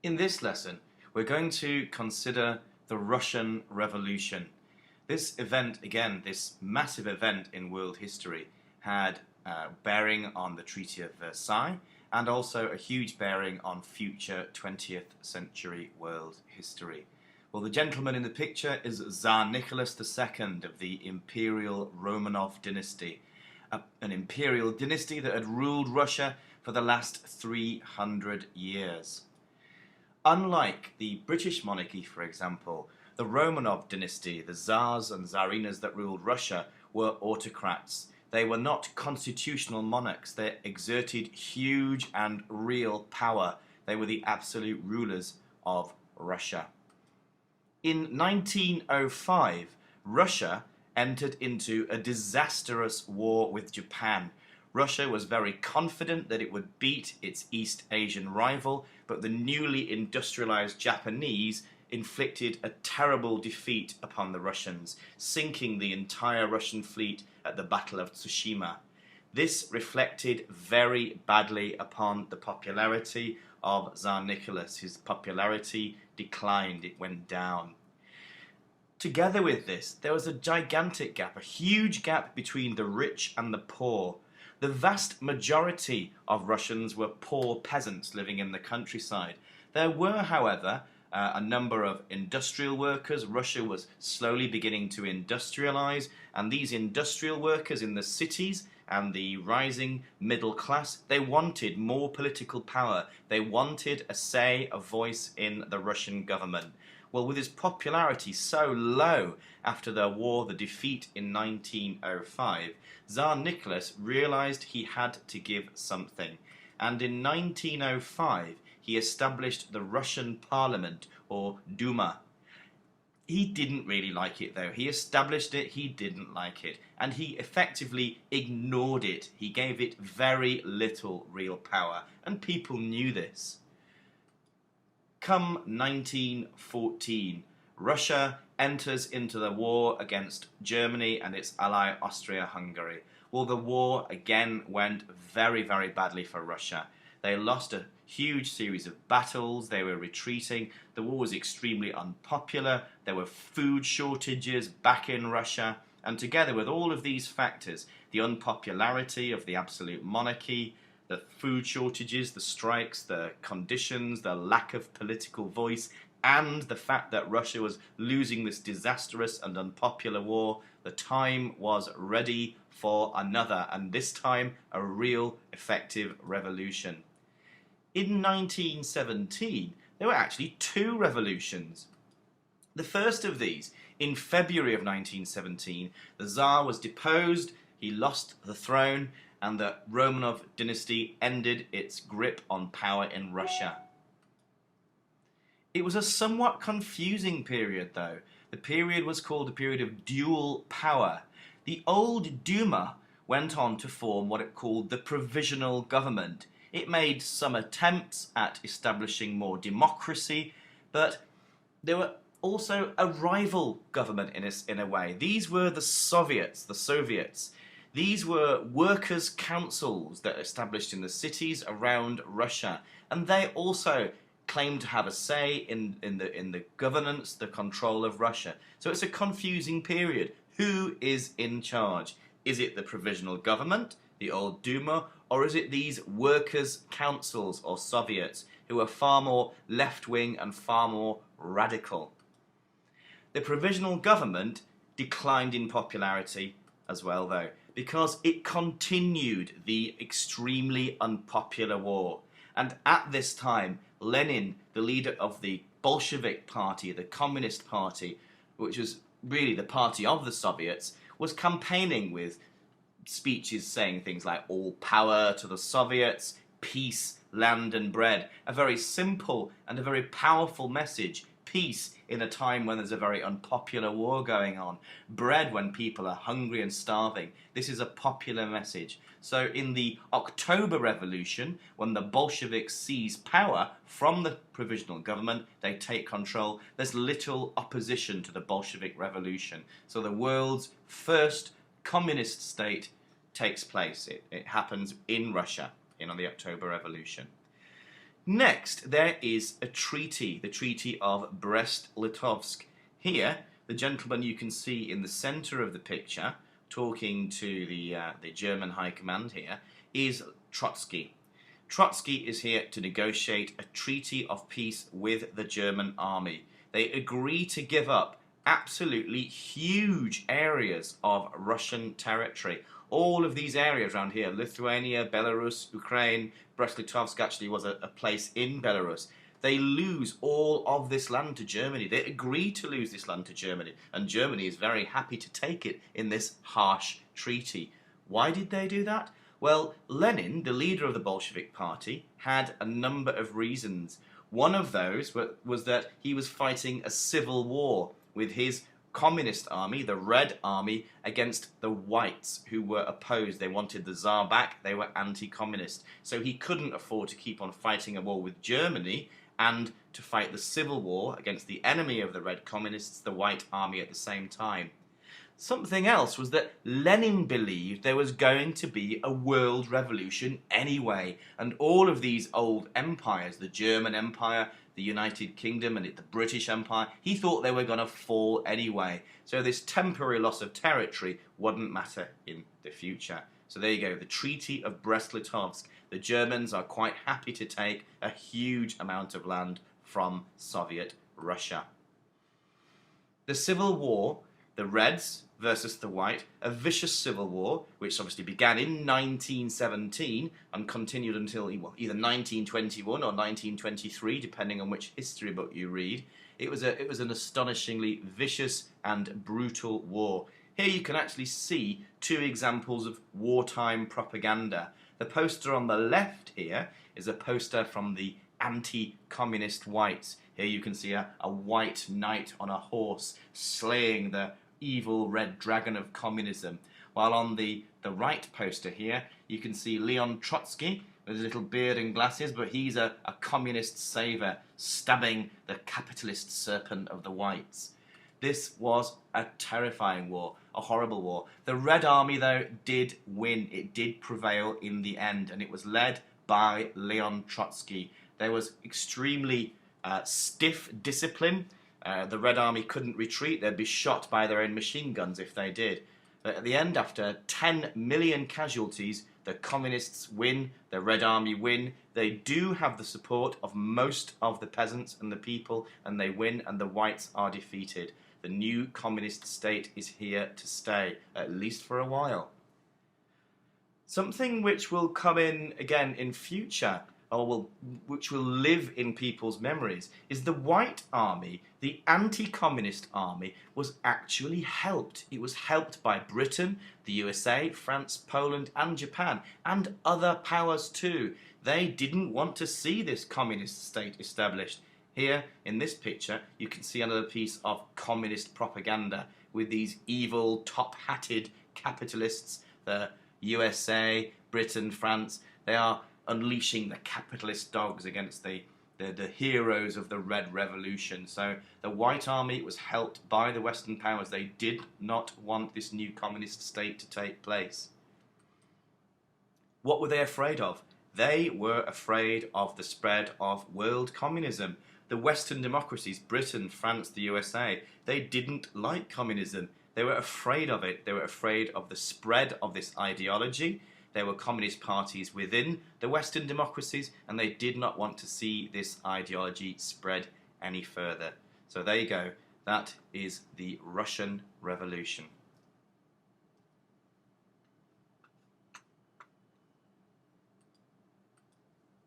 In this lesson, we're going to consider the Russian Revolution. This event, again, this massive event in world history, had bearing on the Treaty of Versailles and also a huge bearing on future 20th century world history. Well, the gentleman in the picture is Tsar Nicholas II of the Imperial Romanov dynasty, an imperial dynasty that had ruled Russia for the last 300 years. Unlike the British monarchy, for example, the Romanov dynasty, the Tsars and Tsarinas that ruled Russia, were autocrats. They were not constitutional monarchs. They exerted huge and real power. They were the absolute rulers of Russia. In 1905, Russia entered into a disastrous war with Japan. Russia was very confident that it would beat its East Asian rival, but the newly industrialized Japanese inflicted a terrible defeat upon the Russians, sinking the entire Russian fleet at the Battle of Tsushima. This reflected very badly upon the popularity of Tsar Nicholas. His popularity declined, it went down. Together with this, there was a gigantic gap, a huge gap between the rich and the poor. The vast majority of Russians were poor peasants living in the countryside. There were, however, a number of industrial workers. Russia was slowly beginning to industrialize, and these industrial workers in the cities and the rising middle class, they wanted more political power. They wanted a say, a voice in the Russian government. Well, with his popularity so low after the war, the defeat in 1905, Tsar Nicholas realized he had to give something. And in 1905, he established the Russian Parliament, or Duma. He didn't really like it, though. He established it, he didn't like it. And he effectively ignored it. He gave it very little real power. And people knew this. Come 1914, Russia enters into the war against Germany and its ally Austria-Hungary. Well, the war again went very, very badly for Russia. They lost a huge series of battles, they were retreating, the war was extremely unpopular, there were food shortages back in Russia, and together with all of these factors, the unpopularity of the absolute monarchy, the food shortages, the strikes, the conditions, the lack of political voice, and the fact that Russia was losing this disastrous and unpopular war, the time was ready for another, and this time a real effective revolution. In 1917, there were actually two revolutions. The first of these, in February of 1917, the Tsar was deposed, he lost the throne, and the Romanov dynasty ended its grip on power in Russia. It was a somewhat confusing period, though. The period was called a period of dual power. The old Duma went on to form what it called the provisional government. It made some attempts at establishing more democracy, but there were also a rival government in a way. These were the Soviets. These were workers' councils that established in the cities around Russia, and they also claimed to have a say in the governance, the control of Russia. So it's a confusing period. Who is in charge? Is it the provisional government, the old Duma, or is it these workers' councils or Soviets who are far more left-wing and far more radical? The provisional government declined in popularity as well, though, because it continued the extremely unpopular war. And at this time, Lenin, the leader of the Bolshevik Party, the Communist Party, which was really the party of the Soviets, was campaigning with speeches saying things like all power to the Soviets, peace, land and bread. A very simple and a very powerful message. Peace in a time when there's a very unpopular war going on. Bread when people are hungry and starving. This is a popular message. So in the October Revolution, when the Bolsheviks seize power from the provisional government, they take control, there's little opposition to the Bolshevik Revolution. So the world's first communist state takes place. It happens in Russia, the October Revolution. Next, there is a treaty, the Treaty of Brest Litovsk. Here, the gentleman you can see in the centre of the picture, talking to the German High Command here, is Trotsky. Trotsky is here to negotiate a treaty of peace with the German army. They agree to give up absolutely huge areas of Russian territory. All of these areas around here, Lithuania, Belarus, Ukraine, Brest Litovsk actually was a place in Belarus. They lose all of this land to Germany. They agree to lose this land to Germany, and Germany is very happy to take it in this harsh treaty. Why did they do that? Well, Lenin, the leader of the Bolshevik Party, had a number of reasons. One of those was that he was fighting a civil war with his communist army, the Red Army, against the Whites, who were opposed. They wanted the Tsar back. They were anti-communist. So he couldn't afford to keep on fighting a war with Germany and to fight the civil war against the enemy of the Red Communists, the White Army, at the same time. Something else was that Lenin believed there was going to be a world revolution anyway, and all of these old empires, the German Empire, the United Kingdom, and the British Empire, he thought they were going to fall anyway. So this temporary loss of territory wouldn't matter in the future. So there you go, the Treaty of Brest-Litovsk. The Germans are quite happy to take a huge amount of land from Soviet Russia. The Civil War, the Reds versus the White, a vicious civil war, which obviously began in 1917 and continued until either 1921 or 1923, depending on which history book you read. It was an astonishingly vicious and brutal war. Here you can actually see two examples of wartime propaganda. The poster on the left here is a poster from the anti-communist Whites. Here you can see a white knight on a horse slaying the evil red dragon of communism. While on the right poster here, you can see Leon Trotsky with his little beard and glasses, but he's a communist saver stabbing the capitalist serpent of the Whites. This was a terrifying war, a horrible war. The Red Army, though, did win. It did prevail in the end, and it was led by Leon Trotsky. There was extremely stiff discipline. The Red Army couldn't retreat. They'd be shot by their own machine guns if they did. But at the end, after 10 million casualties, the Communists win, the Red Army win. They do have the support of most of the peasants and the people, and they win, and the Whites are defeated. The new communist state is here to stay, at least for a while. Something which will come in again in future, which will live in people's memories, is the White Army, the anti-communist army, was actually helped. It was helped by Britain, the USA, France, Poland, and Japan, and other powers too. They didn't want to see this communist state established. Here, in this picture, you can see another piece of communist propaganda with these evil, top-hatted capitalists, the USA, Britain, France. They are unleashing the capitalist dogs against the heroes of the Red Revolution. So the White Army was helped by the Western powers. They did not want this new communist state to take place. What were they afraid of? They were afraid of the spread of world communism. The Western democracies, Britain, France, the USA, they didn't like communism. They were afraid of it. They were afraid of the spread of this ideology. There were communist parties within the Western democracies, and they did not want to see this ideology spread any further. So there you go. That is the Russian Revolution.